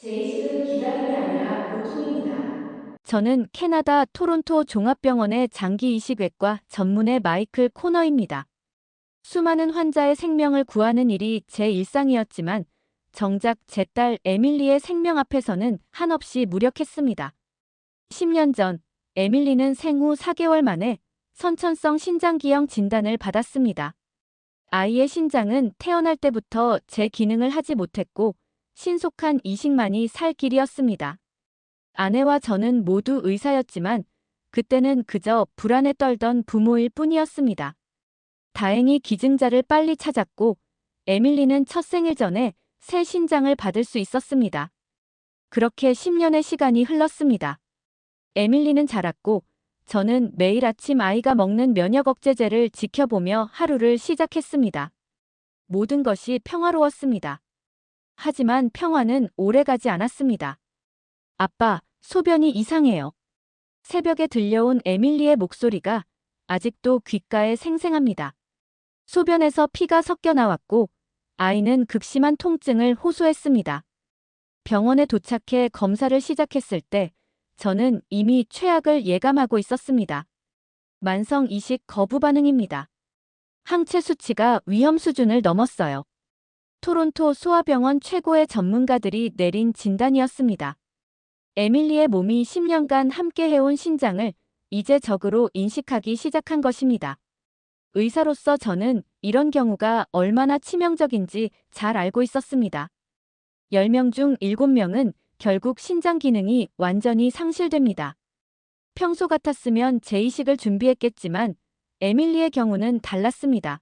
제 이식은 기다림이 아니라 고통입니다. 저는 캐나다 토론토 종합병원의 장기이식외과 전문의 마이클 코너입니다. 수많은 환자의 생명을 구하는 일이 제 일상이었지만 정작 제 딸 에밀리의 생명 앞에서는 한없이 무력했습니다. 10년 전 에밀리는 생후 4개월 만에 선천성 신장기형 진단을 받았습니다. 아이의 신장은 태어날 때부터 제 기능을 하지 못했고 신속한 이식만이 살 길이었습니다. 아내와 저는 모두 의사였지만 그때는 그저 불안에 떨던 부모일 뿐이었습니다. 다행히 기증자를 빨리 찾았고 에밀리는 첫 생일 전에 새 신장을 받을 수 있었습니다. 그렇게 10년의 시간이 흘렀습니다. 에밀리는 자랐고 저는 매일 아침 아이가 먹는 면역 억제제를 지켜보며 하루를 시작했습니다. 모든 것이 평화로웠습니다. 하지만 평화는 오래가지 않았습니다. 아빠, 소변이 이상해요. 새벽에 들려온 에밀리의 목소리가 아직도 귓가에 생생합니다. 소변에서 피가 섞여 나왔고 아이는 극심한 통증을 호소했습니다. 병원에 도착해 검사를 시작했을 때 저는 이미 최악을 예감하고 있었습니다. 만성 이식 거부 반응입니다. 항체 수치가 위험 수준을 넘었어요. 토론토 소아병원 최고의 전문가들이 내린 진단이었습니다. 에밀리의 몸이 10년간 함께 해온 신장을 이제 적으로 인식하기 시작한 것입니다. 의사로서 저는 이런 경우가 얼마나 치명적인지 잘 알고 있었습니다. 10명 중 7명은 결국 신장 기능이 완전히 상실됩니다. 평소 같았으면 재이식을 준비했겠지만 에밀리의 경우는 달랐습니다.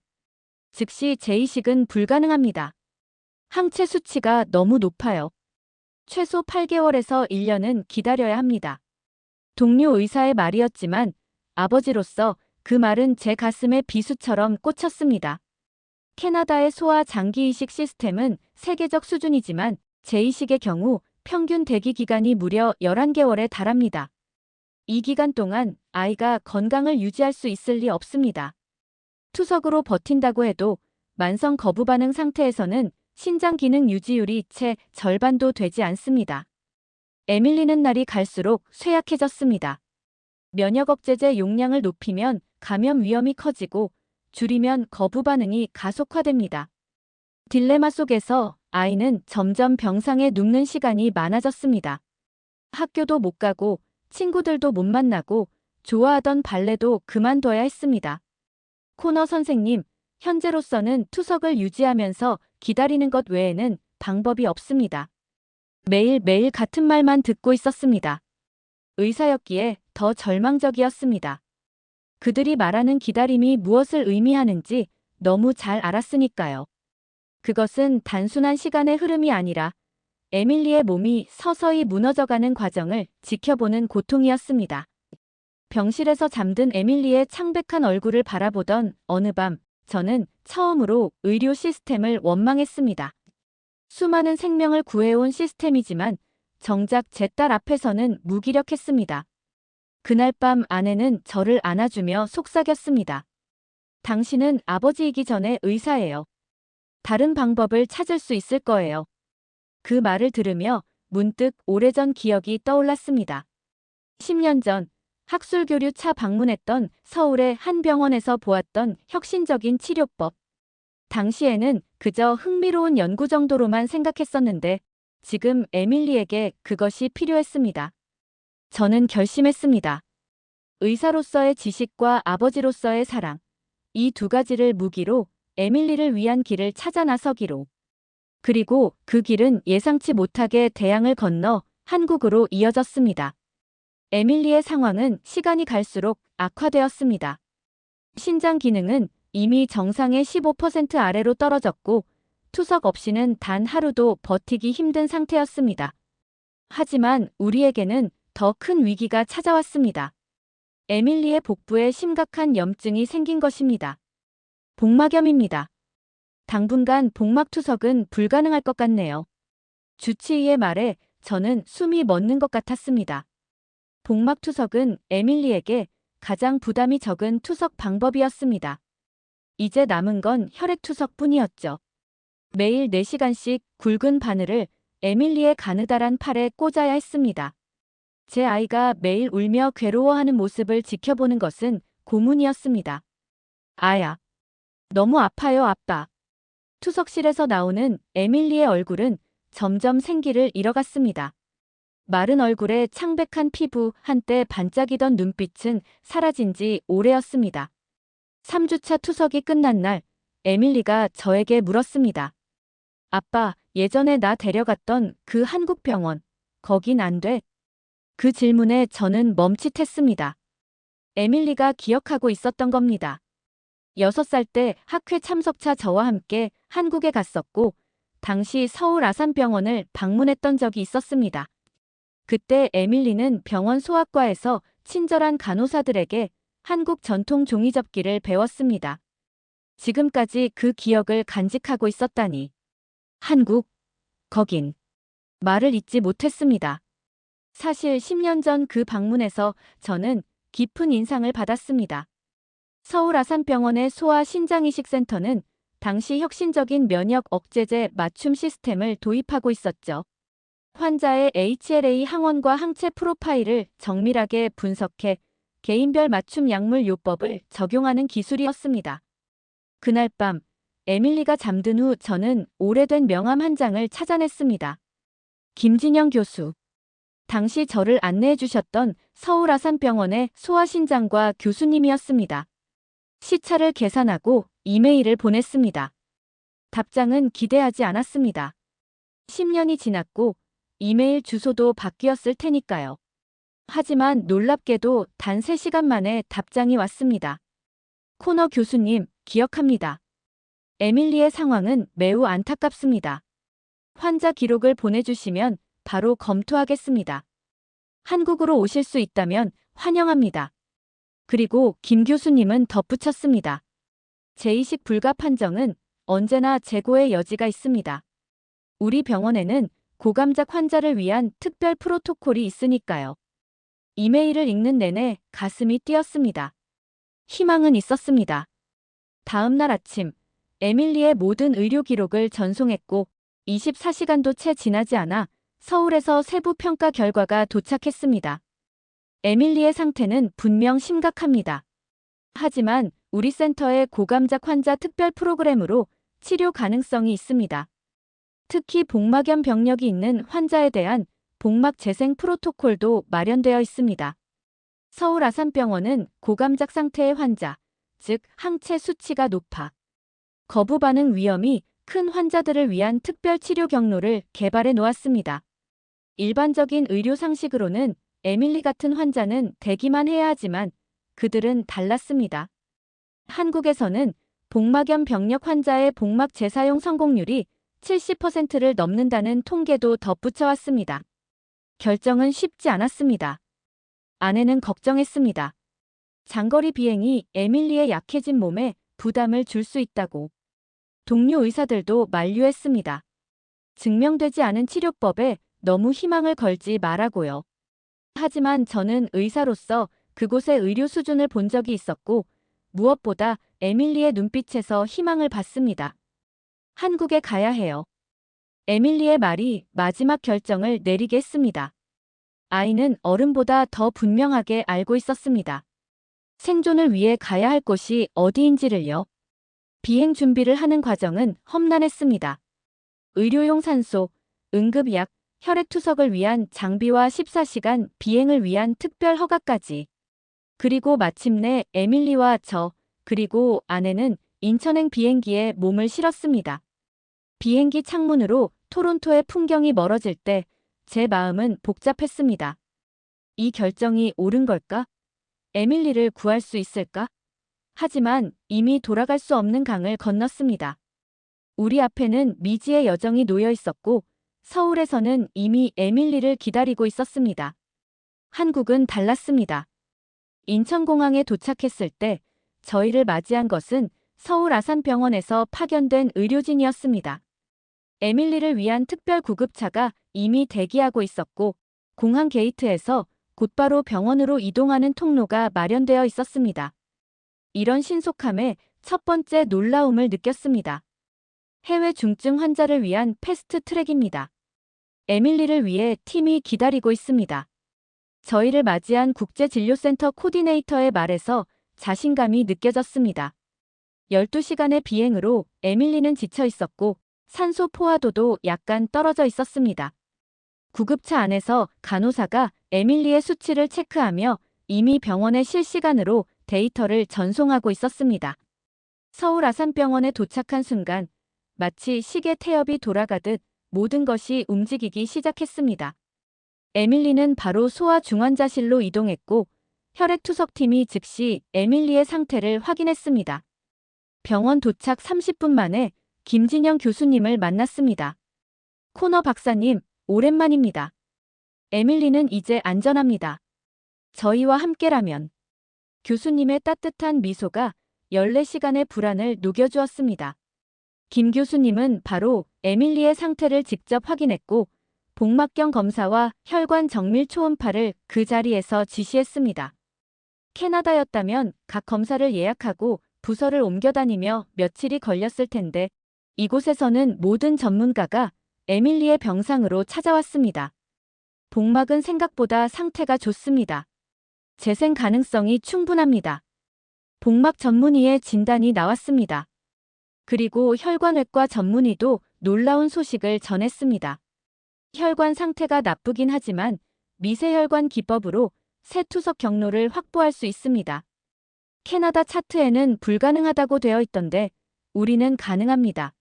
즉시 재이식은 불가능합니다. 항체 수치가 너무 높아요. 최소 8개월에서 1년은 기다려야 합니다. 동료 의사의 말이었지만 아버지로서 그 말은 제 가슴에 비수처럼 꽂혔습니다. 캐나다의 소아 장기 이식 시스템은 세계적 수준이지만 재이식의 경우 평균 대기 기간이 무려 11개월에 달합니다. 이 기간 동안 아이가 건강을 유지할 수 있을 리 없습니다. 투석으로 버틴다고 해도 만성 거부 반응 상태에서는 신장 기능 유지율이 채 절반도 되지 않습니다. 에밀리는 날이 갈수록 쇠약해졌습니다. 면역 억제제 용량을 높이면 감염 위험이 커지고 줄이면 거부 반응이 가속화됩니다. 딜레마 속에서 아이는 점점 병상에 눕는 시간이 많아졌습니다. 학교도 못 가고 친구들도 못 만나고 좋아하던 발레도 그만둬야 했습니다. 코너 선생님, 현재로서는 투석을 유지하면서 기다리는 것 외에는 방법이 없습니다. 매일매일 같은 말만 듣고 있었습니다. 의사였기에 더 절망적이었습니다. 그들이 말하는 기다림이 무엇을 의미하는지 너무 잘 알았으니까요. 그것은 단순한 시간의 흐름이 아니라 에밀리의 몸이 서서히 무너져가는 과정을 지켜보는 고통이었습니다. 병실에서 잠든 에밀리의 창백한 얼굴을 바라보던 어느 밤, 저는 처음으로 의료 시스템을 원망했습니다. 수많은 생명을 구해온 시스템이지만 정작 제 딸 앞에서는 무기력했습니다. 그날 밤 아내는 저를 안아주며 속삭였습니다. 당신은 아버지이기 전에 의사예요. 다른 방법을 찾을 수 있을 거예요. 그 말을 들으며 문득 오래전 기억이 떠올랐습니다. 10년 전 학술교류 차 방문했던 서울의 한 병원에서 보았던 혁신적인 치료법. 당시에는 그저 흥미로운 연구 정도로만 생각했었는데 지금 에밀리에게 그것이 필요했습니다. 저는 결심했습니다. 의사로서의 지식과 아버지로서의 사랑, 이 두 가지를 무기로 에밀리를 위한 길을 찾아 나서기로. 그리고 그 길은 예상치 못하게 대양을 건너 한국으로 이어졌습니다. 에밀리의 상황은 시간이 갈수록 악화되었습니다. 신장 기능은 이미 정상의 15% 아래로 떨어졌고 투석 없이는 단 하루도 버티기 힘든 상태였습니다. 하지만 우리에게는 더 큰 위기가 찾아왔습니다. 에밀리의 복부에 심각한 염증이 생긴 것입니다. 복막염입니다. 당분간 복막 투석은 불가능할 것 같네요. 주치의의 말에 저는 숨이 멎는 것 같았습니다. 복막 투석은 에밀리에게 가장 부담이 적은 투석 방법이었습니다. 이제 남은 건 혈액 투석뿐이었죠. 매일 4시간씩 굵은 바늘을 에밀리의 가느다란 팔에 꽂아야 했습니다. 제 아이가 매일 울며 괴로워하는 모습을 지켜보는 것은 고문이었습니다. 아야, 너무 아파요, 아빠. 투석실에서 나오는 에밀리의 얼굴은 점점 생기를 잃어갔습니다. 마른 얼굴에 창백한 피부, 한때 반짝이던 눈빛은 사라진 지 오래였습니다. 3주차 투석이 끝난 날, 에밀리가 저에게 물었습니다. 아빠, 예전에 나 데려갔던 그 한국 병원, 거긴 안 돼? 그 질문에 저는 멈칫했습니다. 에밀리가 기억하고 있었던 겁니다. 6살 때 학회 참석차 저와 함께 한국에 갔었고, 당시 서울 아산병원을 방문했던 적이 있었습니다. 그때 에밀리는 병원 소아과에서 친절한 간호사들에게 한국 전통 종이접기를 배웠습니다. 지금까지 그 기억을 간직하고 있었다니. 한국, 거긴. 말을 잇지 못했습니다. 사실 10년 전 그 방문에서 저는 깊은 인상을 받았습니다. 서울 아산병원의 소아 신장이식센터는 당시 혁신적인 면역 억제제 맞춤 시스템을 도입하고 있었죠. 환자의 HLA 항원과 항체 프로파일을 정밀하게 분석해 개인별 맞춤 약물 요법을 적용하는 기술이었습니다. 그날 밤, 에밀리가 잠든 후 저는 오래된 명함 한 장을 찾아냈습니다. 김진영 교수. 당시 저를 안내해 주셨던 서울 아산병원의 소아신장과 교수님이었습니다. 시차를 계산하고 이메일을 보냈습니다. 답장은 기대하지 않았습니다. 10년이 지났고 이메일 주소도 바뀌었을 테니까요. 하지만 놀랍게도 단 3시간 만에 답장이 왔습니다. 코너 교수님, 기억합니다. 에밀리의 상황은 매우 안타깝습니다. 환자 기록을 보내주시면 바로 검토하겠습니다. 한국으로 오실 수 있다면 환영합니다. 그리고 김 교수님은 덧붙였습니다. 제2식 불가 판정은 언제나 재고의 여지가 있습니다. 우리 병원에는 고감작 환자를 위한 특별 프로토콜이 있으니까요. 이메일을 읽는 내내 가슴이 뛰었습니다. 희망은 있었습니다. 다음 날 아침, 에밀리의 모든 의료 기록을 전송했고 24시간도 채 지나지 않아 서울에서 세부 평가 결과가 도착했습니다. 에밀리의 상태는 분명 심각합니다. 하지만 우리 센터의 고감작 환자 특별 프로그램으로 치료 가능성이 있습니다. 특히 복막염 병력이 있는 환자에 대한 복막 재생 프로토콜도 마련되어 있습니다. 서울 아산병원은 고감작 상태의 환자, 즉 항체 수치가 높아 거부 반응 위험이 큰 환자들을 위한 특별 치료 경로를 개발해 놓았습니다. 일반적인 의료 상식으로는 에밀리 같은 환자는 대기만 해야 하지만 그들은 달랐습니다. 한국에서는 복막염 병력 환자의 복막 재사용 성공률이 70%를 넘는다는 통계도 덧붙여왔습니다. 결정은 쉽지 않았습니다. 아내는 걱정했습니다. 장거리 비행이 에밀리의 약해진 몸에 부담을 줄 수 있다고. 동료 의사들도 만류했습니다. 증명되지 않은 치료법에 너무 희망을 걸지 말라고요. 하지만 저는 의사로서 그곳의 의료 수준을 본 적이 있었고 무엇보다 에밀리의 눈빛에서 희망을 봤습니다. 한국에 가야 해요. 에밀리의 말이 마지막 결정을 내리게 했습니다. 아이는 어른보다 더 분명하게 알고 있었습니다. 생존을 위해 가야 할 곳이 어디인지를요. 비행 준비를 하는 과정은 험난했습니다. 의료용 산소, 응급약, 혈액투석을 위한 장비와 14시간 비행을 위한 특별 허가까지. 그리고 마침내 에밀리와 저, 그리고 아내는 인천행 비행기에 몸을 실었습니다. 비행기 창문으로 토론토의 풍경이 멀어질 때 제 마음은 복잡했습니다. 이 결정이 옳은 걸까? 에밀리를 구할 수 있을까? 하지만 이미 돌아갈 수 없는 강을 건넜습니다. 우리 앞에는 미지의 여정이 놓여 있었고 서울에서는 이미 에밀리를 기다리고 있었습니다. 한국은 달랐습니다. 인천공항에 도착했을 때 저희를 맞이한 것은 서울 아산병원에서 파견된 의료진이었습니다. 에밀리를 위한 특별 구급차가 이미 대기하고 있었고 공항 게이트에서 곧바로 병원으로 이동하는 통로가 마련되어 있었습니다. 이런 신속함에 첫 번째 놀라움을 느꼈습니다. 해외 중증 환자를 위한 패스트 트랙입니다. 에밀리를 위해 팀이 기다리고 있습니다. 저희를 맞이한 국제진료센터 코디네이터의 말에서 자신감이 느껴졌습니다. 12시간의 비행으로 에밀리는 지쳐 있었고 산소 포화도도 약간 떨어져 있었습니다. 구급차 안에서 간호사가 에밀리의 수치를 체크하며 이미 병원에 실시간으로 데이터를 전송하고 있었습니다. 서울 아산병원에 도착한 순간 마치 시계 태엽이 돌아가듯 모든 것이 움직이기 시작했습니다. 에밀리는 바로 소아중환자실로 이동했고 혈액투석팀이 즉시 에밀리의 상태를 확인했습니다. 병원 도착 30분 만에 김진영 교수님을 만났습니다. 코너 박사님, 오랜만입니다. 에밀리는 이제 안전합니다. 저희와 함께라면. 교수님의 따뜻한 미소가 14시간의 불안을 녹여주었습니다. 김 교수님은 바로 에밀리의 상태를 직접 확인했고 복막경 검사와 혈관 정밀 초음파를 그 자리에서 지시했습니다. 캐나다였다면 각 검사를 예약하고 부서를 옮겨다니며 며칠이 걸렸을 텐데 이곳에서는 모든 전문가가 에밀리의 병상으로 찾아왔습니다. 복막은 생각보다 상태가 좋습니다. 재생 가능성이 충분합니다. 복막 전문의의 진단이 나왔습니다. 그리고 혈관외과 전문의도 놀라운 소식을 전했습니다. 혈관 상태가 나쁘긴 하지만 미세혈관 기법으로 새 투석 경로를 확보할 수 있습니다. 캐나다 차트에는 불가능하다고 되어 있던데 우리는 가능합니다.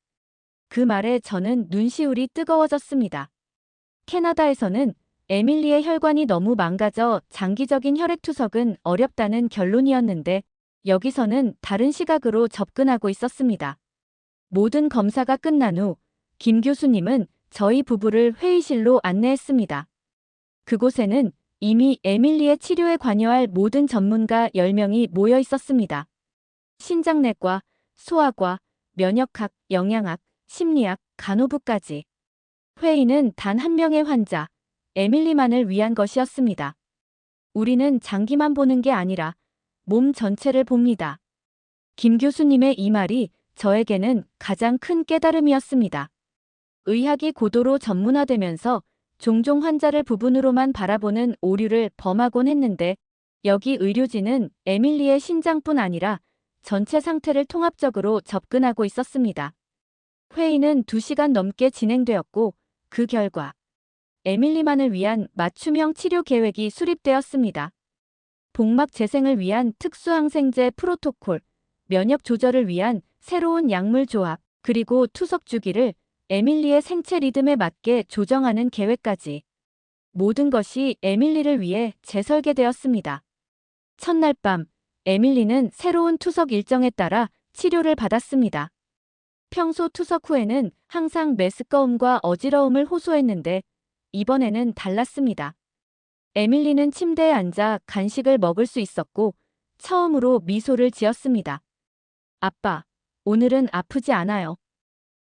그 말에 저는 눈시울이 뜨거워졌습니다. 캐나다에서는 에밀리의 혈관이 너무 망가져 장기적인 혈액투석은 어렵다는 결론이었는데 여기서는 다른 시각으로 접근하고 있었습니다. 모든 검사가 끝난 후 김 교수님은 저희 부부를 회의실로 안내했습니다. 그곳에는 이미 에밀리의 치료에 관여할 모든 전문가 10명이 모여 있었습니다. 신장내과, 소아과, 면역학, 영양학, 심리학, 간호부까지. 회의는 단 한 명의 환자, 에밀리만을 위한 것이었습니다. 우리는 장기만 보는 게 아니라 몸 전체를 봅니다. 김 교수님의 이 말이 저에게는 가장 큰 깨달음이었습니다. 의학이 고도로 전문화되면서 종종 환자를 부분으로만 바라보는 오류를 범하곤 했는데 여기 의료진은 에밀리의 신장뿐 아니라 전체 상태를 통합적으로 접근하고 있었습니다. 회의는 2시간 넘게 진행되었고 그 결과 에밀리만을 위한 맞춤형 치료 계획이 수립되었습니다. 복막 재생을 위한 특수항생제 프로토콜, 면역 조절을 위한 새로운 약물 조합, 그리고 투석 주기를 에밀리의 생체 리듬에 맞게 조정하는 계획까지. 모든 것이 에밀리를 위해 재설계되었습니다. 첫날 밤, 에밀리는 새로운 투석 일정에 따라 치료를 받았습니다. 평소 투석 후에는 항상 메스꺼움과 어지러움을 호소했는데 이번에는 달랐습니다. 에밀리는 침대에 앉아 간식을 먹을 수 있었고 처음으로 미소를 지었습니다. 아빠, 오늘은 아프지 않아요.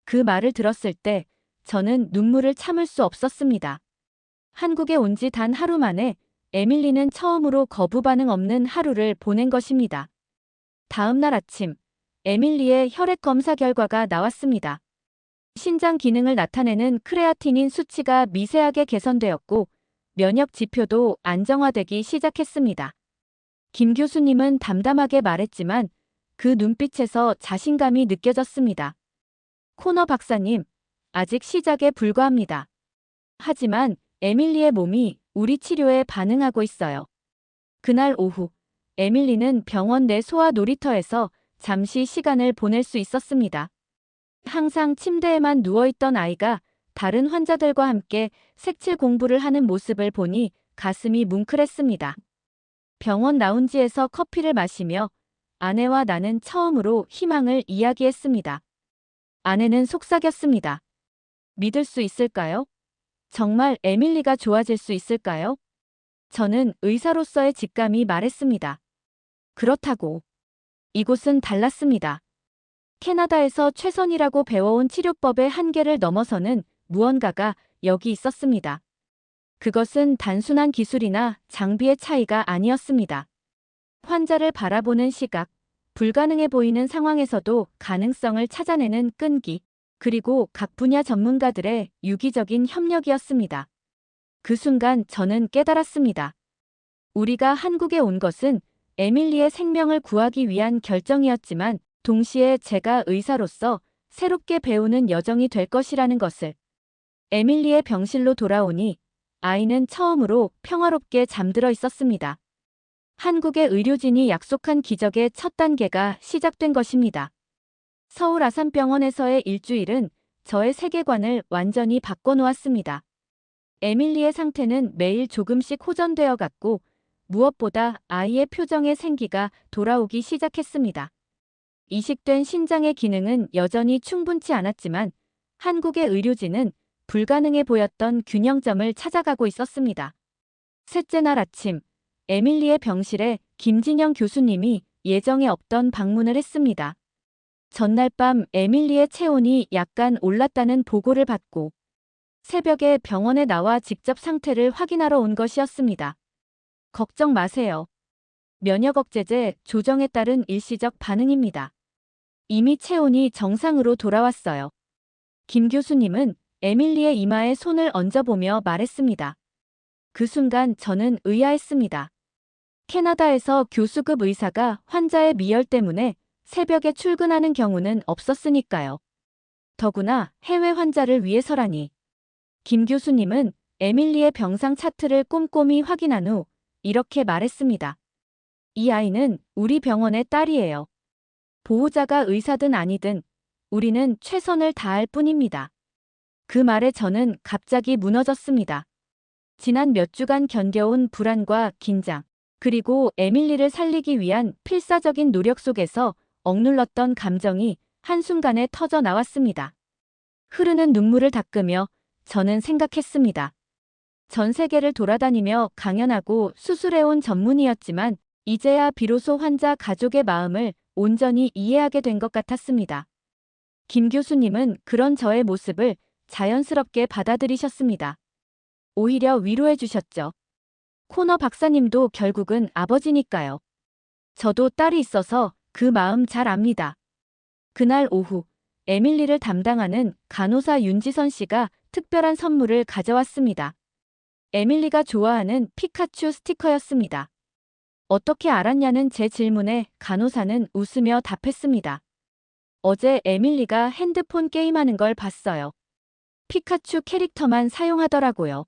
그 말을 들었을 때 저는 눈물을 참을 수 없었습니다. 한국에 온 지 단 하루 만에 에밀리는 처음으로 거부 반응 없는 하루를 보낸 것입니다. 다음 날 아침, 에밀리의 혈액 검사 결과가 나왔습니다. 신장 기능을 나타내는 크레아티닌 수치가 미세하게 개선되었고 면역 지표도 안정화되기 시작했습니다. 김 교수님은 담담하게 말했지만 그 눈빛에서 자신감이 느껴졌습니다. 코너 박사님, 아직 시작에 불과합니다. 하지만 에밀리의 몸이 우리 치료에 반응하고 있어요. 그날 오후, 에밀리는 병원 내 소아 놀이터에서 잠시 시간을 보낼 수 있었습니다. 항상 침대에만 누워있던 아이가 다른 환자들과 함께 색칠 공부를 하는 모습을 보니 가슴이 뭉클했습니다. 병원 라운지에서 커피를 마시며 아내와 나는 처음으로 희망을 이야기했습니다. 아내는 속삭였습니다. 믿을 수 있을까요? 정말 에밀리가 좋아질 수 있을까요? 저는 의사로서의 직감이 말했습니다. 그렇다고. 이곳은 달랐습니다. 캐나다에서 최선이라고 배워온 치료법의 한계를 넘어서는 무언가가 여기 있었습니다. 그것은 단순한 기술이나 장비의 차이가 아니었습니다. 환자를 바라보는 시각, 불가능해 보이는 상황에서도 가능성을 찾아내는 끈기, 그리고 각 분야 전문가들의 유기적인 협력이었습니다. 그 순간 저는 깨달았습니다. 우리가 한국에 온 것은 에밀리의 생명을 구하기 위한 결정이었지만 동시에 제가 의사로서 새롭게 배우는 여정이 될 것이라는 것을. 에밀리의 병실로 돌아오니 아이는 처음으로 평화롭게 잠들어 있었습니다. 한국의 의료진이 약속한 기적의 첫 단계가 시작된 것입니다. 서울 아산병원에서의 일주일은 저의 세계관을 완전히 바꿔놓았습니다. 에밀리의 상태는 매일 조금씩 호전되어 갔고 무엇보다 아이의 표정에 생기가 돌아오기 시작했습니다. 이식된 신장의 기능은 여전히 충분치 않았지만 한국의 의료진은 불가능해 보였던 균형점을 찾아가고 있었습니다. 셋째 날 아침, 에밀리의 병실에 김진영 교수님이 예정에 없던 방문을 했습니다. 전날 밤 에밀리의 체온이 약간 올랐다는 보고를 받고 새벽에 병원에 나와 직접 상태를 확인하러 온 것이었습니다. 걱정 마세요. 면역억제제 조정에 따른 일시적 반응입니다. 이미 체온이 정상으로 돌아왔어요. 김 교수님은 에밀리의 이마에 손을 얹어보며 말했습니다. 그 순간 저는 의아했습니다. 캐나다에서 교수급 의사가 환자의 미열 때문에 새벽에 출근하는 경우는 없었으니까요. 더구나 해외 환자를 위해서라니. 김 교수님은 에밀리의 병상 차트를 꼼꼼히 확인한 후 이렇게 말했습니다. 이 아이는 우리 병원의 딸이에요. 보호자가 의사든 아니든 우리는 최선을 다할 뿐입니다. 그 말에 저는 갑자기 무너졌습니다. 지난 몇 주간 견뎌온 불안과 긴장, 그리고 에밀리를 살리기 위한 필사적인 노력 속에서 억눌렀던 감정이 한순간에 터져 나왔습니다. 흐르는 눈물을 닦으며 저는 생각했습니다. 전 세계를 돌아다니며 강연하고 수술해온 전문의였지만 이제야 비로소 환자 가족의 마음을 온전히 이해하게 된 것 같았습니다. 김 교수님은 그런 저의 모습을 자연스럽게 받아들이셨습니다. 오히려 위로해 주셨죠. 코너 박사님도 결국은 아버지니까요. 저도 딸이 있어서 그 마음 잘 압니다. 그날 오후 에밀리를 담당하는 간호사 윤지선 씨가 특별한 선물을 가져왔습니다. 에밀리가 좋아하는 피카츄 스티커였습니다. 어떻게 알았냐는 제 질문에 간호사는 웃으며 답했습니다. 어제 에밀리가 핸드폰 게임하는 걸 봤어요. 피카츄 캐릭터만 사용하더라고요.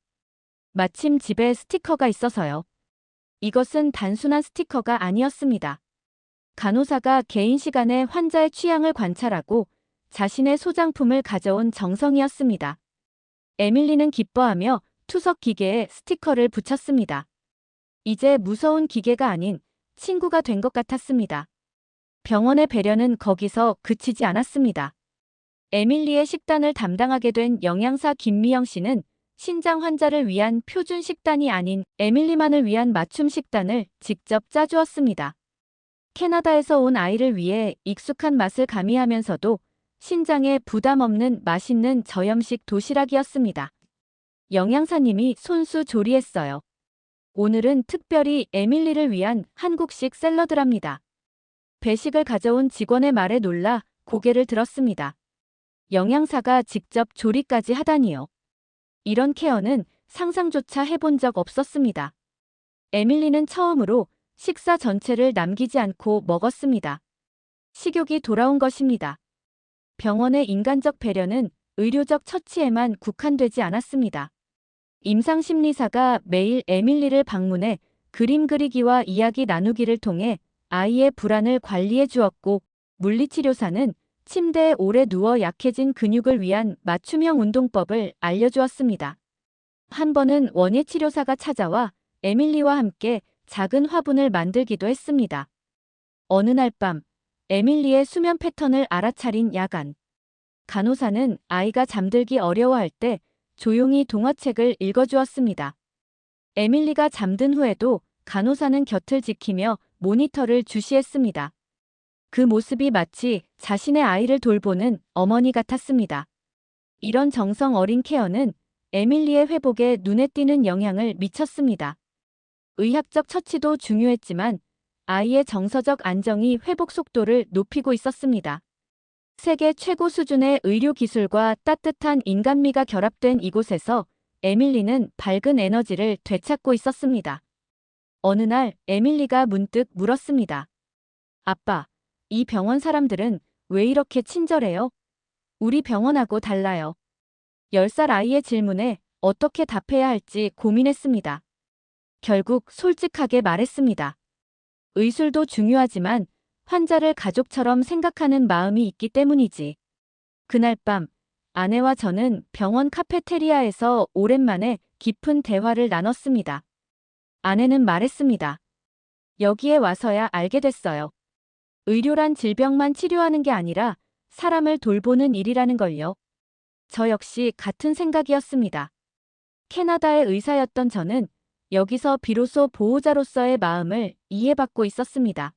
마침 집에 스티커가 있어서요. 이것은 단순한 스티커가 아니었습니다. 간호사가 개인 시간에 환자의 취향을 관찰하고 자신의 소장품을 가져온 정성이었습니다. 에밀리는 기뻐하며 투석 기계에 스티커를 붙였습니다. 이제 무서운 기계가 아닌 친구가 된 것 같았습니다. 병원의 배려는 거기서 그치지 않았습니다. 에밀리의 식단을 담당하게 된 영양사 김미영 씨는 신장 환자를 위한 표준 식단이 아닌 에밀리만을 위한 맞춤 식단을 직접 짜주었습니다. 캐나다에서 온 아이를 위해 익숙한 맛을 가미하면서도 신장에 부담 없는 맛있는 저염식 도시락이었습니다. 영양사님이 손수 조리했어요. 오늘은 특별히 에밀리를 위한 한국식 샐러드랍니다. 배식을 가져온 직원의 말에 놀라 고개를 들었습니다. 영양사가 직접 조리까지 하다니요. 이런 케어는 상상조차 해본 적 없었습니다. 에밀리는 처음으로 식사 전체를 남기지 않고 먹었습니다. 식욕이 돌아온 것입니다. 병원의 인간적 배려는 의료적 처치에만 국한되지 않았습니다. 임상심리사가 매일 에밀리를 방문해 그림 그리기와 이야기 나누기를 통해 아이의 불안을 관리해 주었고, 물리치료사는 침대에 오래 누워 약해진 근육을 위한 맞춤형 운동법을 알려주었습니다. 한 번은 원예치료사가 찾아와 에밀리와 함께 작은 화분을 만들기도 했습니다. 어느 날 밤, 에밀리의 수면 패턴을 알아차린 야간. 간호사는 아이가 잠들기 어려워할 때 조용히 동화책을 읽어주었습니다. 에밀리가 잠든 후에도 간호사는 곁을 지키며 모니터를 주시했습니다. 그 모습이 마치 자신의 아이를 돌보는 어머니 같았습니다. 이런 정성 어린 케어는 에밀리의 회복에 눈에 띄는 영향을 미쳤습니다. 의학적 처치도 중요했지만 아이의 정서적 안정이 회복 속도를 높이고 있었습니다. 세계 최고 수준의 의료 기술과 따뜻한 인간미가 결합된 이곳에서 에밀리는 밝은 에너지를 되찾고 있었습니다. 어느 날 에밀리가 문득 물었습니다. 아빠, 이 병원 사람들은 왜 이렇게 친절해요? 우리 병원하고 달라요. 10살 아이의 질문에 어떻게 답해야 할지 고민했습니다. 결국 솔직하게 말했습니다. 의술도 중요하지만 환자를 가족처럼 생각하는 마음이 있기 때문이지. 그날 밤, 아내와 저는 병원 카페테리아에서 오랜만에 깊은 대화를 나눴습니다. 아내는 말했습니다. 여기에 와서야 알게 됐어요. 의료란 질병만 치료하는 게 아니라 사람을 돌보는 일이라는 걸요. 저 역시 같은 생각이었습니다. 캐나다의 의사였던 저는 여기서 비로소 보호자로서의 마음을 이해받고 있었습니다.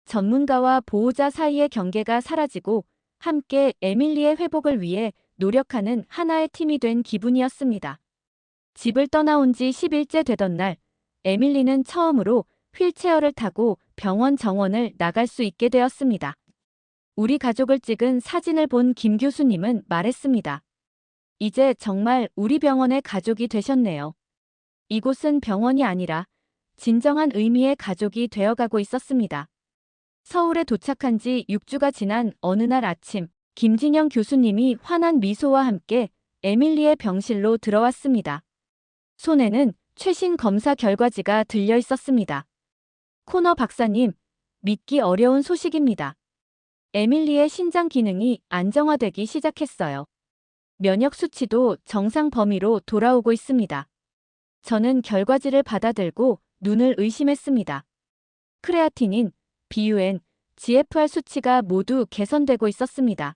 전문가와 보호자 사이의 경계가 사라지고 함께 에밀리의 회복을 위해 노력하는 하나의 팀이 된 기분이었습니다. 집을 떠나온 지 10일째 되던 날, 에밀리는 처음으로 휠체어를 타고 병원 정원을 나갈 수 있게 되었습니다. 우리 가족을 찍은 사진을 본 김 교수님은 말했습니다. 이제 정말 우리 병원의 가족이 되셨네요. 이곳은 병원이 아니라 진정한 의미의 가족이 되어가고 있었습니다. 서울에 도착한 지 6주가 지난 어느 날 아침, 김진영 교수님이 환한 미소와 함께 에밀리의 병실로 들어왔습니다. 손에는 최신 검사 결과지가 들려 있었습니다. 코너 박사님, 믿기 어려운 소식입니다. 에밀리의 신장 기능이 안정화되기 시작했어요. 면역 수치도 정상 범위로 돌아오고 있습니다. 저는 결과지를 받아들고 눈을 의심했습니다. 크레아티닌, BUN, GFR 수치가 모두 개선되고 있었습니다.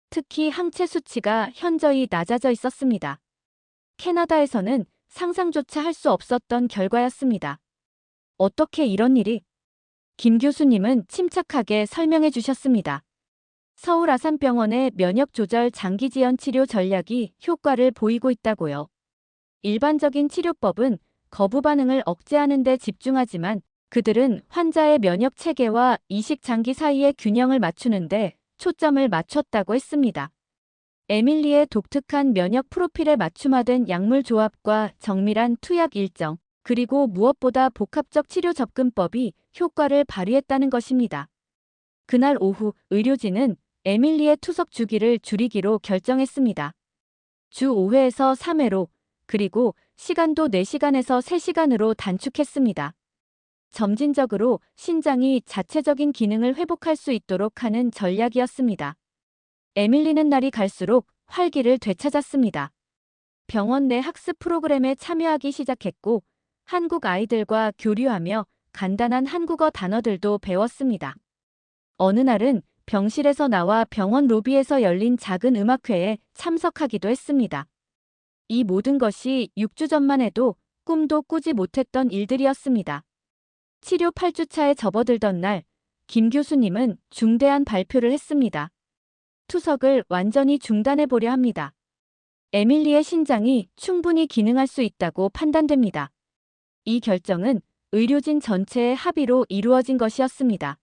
특히 항체 수치가 현저히 낮아져 있었습니다. 캐나다에서는 상상조차 할 수 없었던 결과였습니다. 어떻게 이런 일이? 김 교수님은 침착하게 설명해 주셨습니다. 서울 아산병원의 면역조절 장기지연 치료 전략이 효과를 보이고 있다고요. 일반적인 치료법은 거부 반응을 억제하는 데 집중하지만 그들은 환자의 면역 체계와 이식 장기 사이의 균형을 맞추는데 초점을 맞췄다고 했습니다. 에밀리의 독특한 면역 프로필에 맞춤화된 약물 조합과 정밀한 투약 일정, 그리고 무엇보다 복합적 치료 접근법이 효과를 발휘했다는 것입니다. 그날 오후 의료진은 에밀리의 투석 주기를 줄이기로 결정했습니다. 주 5회에서 3회로, 그리고 시간도 4시간에서 3시간으로 단축했습니다. 점진적으로 신장이 자체적인 기능을 회복할 수 있도록 하는 전략이었습니다. 에밀리는 날이 갈수록 활기를 되찾았습니다. 병원 내 학습 프로그램에 참여하기 시작했고 한국 아이들과 교류하며 간단한 한국어 단어들도 배웠습니다. 어느 날은 병실에서 나와 병원 로비에서 열린 작은 음악회에 참석하기도 했습니다. 이 모든 것이 6주 전만 해도 꿈도 꾸지 못했던 일들이었습니다. 치료 8주차에 접어들던 날, 김 교수님은 중대한 발표를 했습니다. 투석을 완전히 중단해보려 합니다. 에밀리의 신장이 충분히 기능할 수 있다고 판단됩니다. 이 결정은 의료진 전체의 합의로 이루어진 것이었습니다.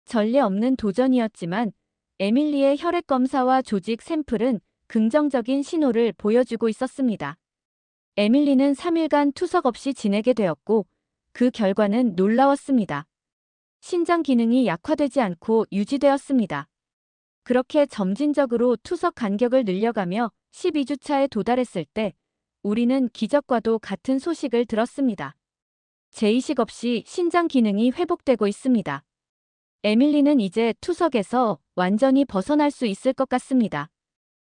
전례 없는 도전이었지만 에밀리의 혈액 검사와 조직 샘플은 긍정적인 신호를 보여주고 있었습니다. 에밀리는 3일간 투석 없이 지내게 되었고 그 결과는 놀라웠습니다. 신장 기능이 약화되지 않고 유지되었습니다. 그렇게 점진적으로 투석 간격을 늘려가며 12주차에 도달했을 때 우리는 기적과도 같은 소식을 들었습니다. 재이식 없이 신장 기능이 회복되고 있습니다. 에밀리는 이제 투석에서 완전히 벗어날 수 있을 것 같습니다.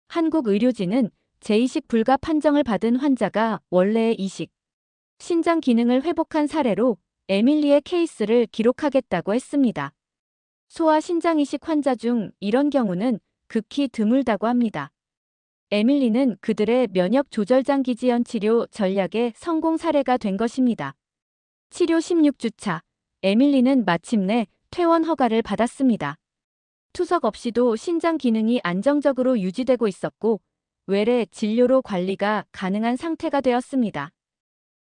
한국 의료진은 재이식 불가 판정을 받은 환자가 원래의 이식, 신장 기능을 회복한 사례로 에밀리의 케이스를 기록하겠다고 했습니다. 소아 신장 이식 환자 중 이런 경우는 극히 드물다고 합니다. 에밀리는 그들의 면역 조절 장기 지연 치료 전략의 성공 사례가 된 것입니다. 치료 16주차, 에밀리는 마침내 퇴원 허가를 받았습니다. 투석 없이도 신장 기능이 안정적으로 유지되고 있었고 외래 진료로 관리가 가능한 상태가 되었습니다.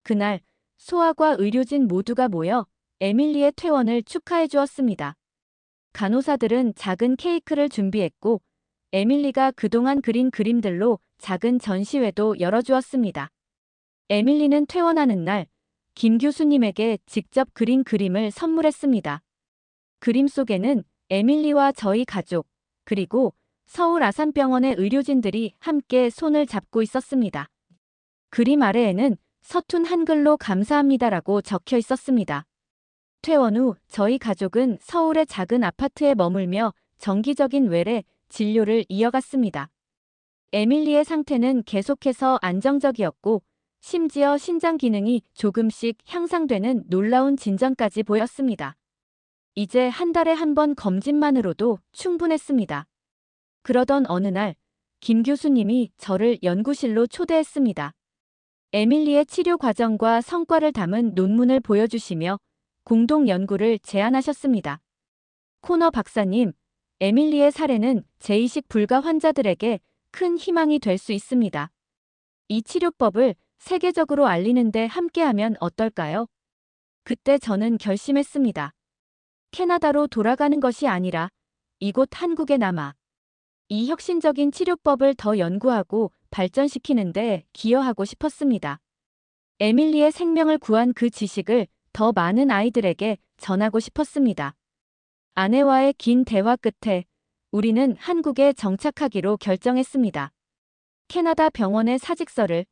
그날 소아과 의료진 모두가 모여 에밀리의 퇴원을 축하해 주었습니다. 간호사들은 작은 케이크를 준비했고 에밀리가 그동안 그린 그림들로 작은 전시회도 열어주었습니다. 에밀리는 퇴원하는 날 김 교수님에게 직접 그린 그림을 선물했습니다. 그림 속에는 에밀리와 저희 가족, 그리고 서울 아산병원의 의료진들이 함께 손을 잡고 있었습니다. 그림 아래에는 서툰 한글로 감사합니다라고 적혀 있었습니다. 퇴원 후 저희 가족은 서울의 작은 아파트에 머물며 정기적인 외래 진료를 이어갔습니다. 에밀리의 상태는 계속해서 안정적이었고 심지어 신장 기능이 조금씩 향상되는 놀라운 진전까지 보였습니다. 이제 한 달에 한 번 검진만으로도 충분했습니다. 그러던 어느 날 김 교수님이 저를 연구실로 초대했습니다. 에밀리의 치료 과정과 성과를 담은 논문을 보여주시며 공동 연구를 제안하셨습니다. 코너 박사님, 에밀리의 사례는 재이식 불가 환자들에게 큰 희망이 될 수 있습니다. 이 치료법을 세계적으로 알리는데 함께하면 어떨까요? 그때 저는 결심했습니다. 캐나다로 돌아가는 것이 아니라 이곳 한국에 남아 이 혁신적인 치료법을 더 연구하고 발전시키는 데 기여하고 싶었습니다. 에밀리의 생명을 구한 그 지식을 더 많은 아이들에게 전하고 싶었습니다. 아내와의 긴 대화 끝에 우리는 한국에 정착하기로 결정했습니다. 캐나다 병원의 사직서를,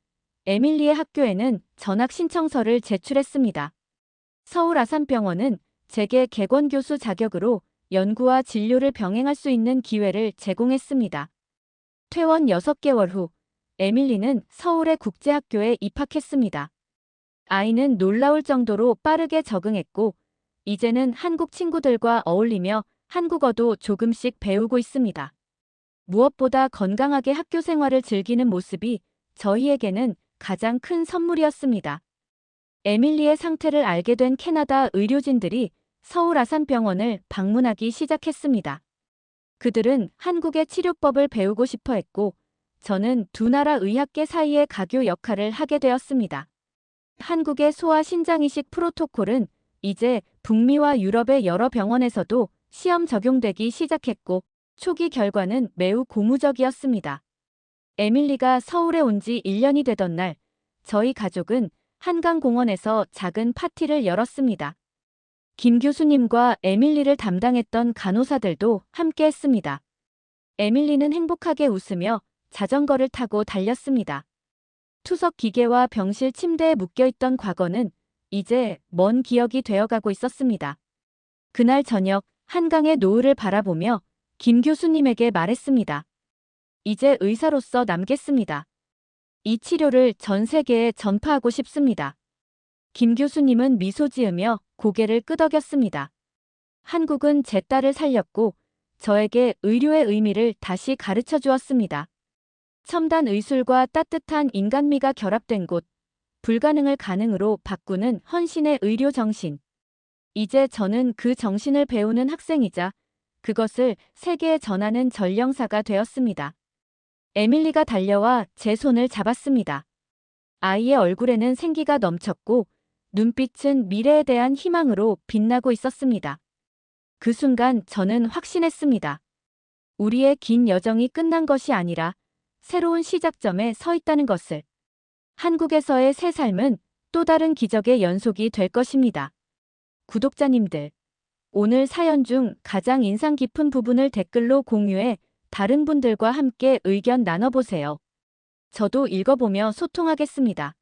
에밀리의 학교에는 전학 신청서를 제출했습니다. 서울 아산병원은 제게 객원교수 자격으로 연구와 진료를 병행할 수 있는 기회를 제공했습니다. 퇴원 6개월 후 에밀리는 서울의 국제학교에 입학했습니다. 아이는 놀라울 정도로 빠르게 적응했고 이제는 한국 친구들과 어울리며 한국어도 조금씩 배우고 있습니다. 무엇보다 건강하게 학교 생활을 즐기는 모습이 저희에게는 가장 큰 선물이었습니다. 에밀리의 상태를 알게 된 캐나다 의료진들이 서울 아산병원을 방문하기 시작했습니다. 그들은 한국의 치료법을 배우고 싶어 했고 저는 두 나라 의학계 사이의 가교 역할을 하게 되었습니다. 한국의 소아신장이식 프로토콜은 이제 북미와 유럽의 여러 병원에서도 시험 적용되기 시작했고 초기 결과는 매우 고무적이었습니다. 에밀리가 서울에 온 지 1년이 되던 날 저희 가족은 한강공원에서 작은 파티를 열었습니다. 김 교수님과 에밀리를 담당했던 간호사들도 함께했습니다. 에밀리는 행복하게 웃으며 자전거를 타고 달렸습니다. 투석 기계와 병실 침대에 묶여있던 과거는 이제 먼 기억이 되어가고 있었습니다. 그날 저녁 한강의 노을을 바라보며 김 교수님에게 말했습니다. 이제 의사로서 남겠습니다. 이 치료를 전 세계에 전파하고 싶습니다. 김 교수님은 미소 지으며 고개를 끄덕였습니다. 한국은 제 딸을 살렸고 저에게 의료의 의미를 다시 가르쳐 주었습니다. 첨단 의술과 따뜻한 인간미가 결합된 곳, 불가능을 가능으로 바꾸는 헌신의 의료 정신. 이제 저는 그 정신을 배우는 학생이자 그것을 세계에 전하는 전령사가 되었습니다. 에밀리가 달려와 제 손을 잡았습니다. 아이의 얼굴에는 생기가 넘쳤고 눈빛은 미래에 대한 희망으로 빛나고 있었습니다. 그 순간 저는 확신했습니다. 우리의 긴 여정이 끝난 것이 아니라 새로운 시작점에 서 있다는 것을. 한국에서의 새 삶은 또 다른 기적의 연속이 될 것입니다. 구독자님들, 오늘 사연 중 가장 인상 깊은 부분을 댓글로 공유해 다른 분들과 함께 의견 나눠보세요. 저도 읽어보며 소통하겠습니다.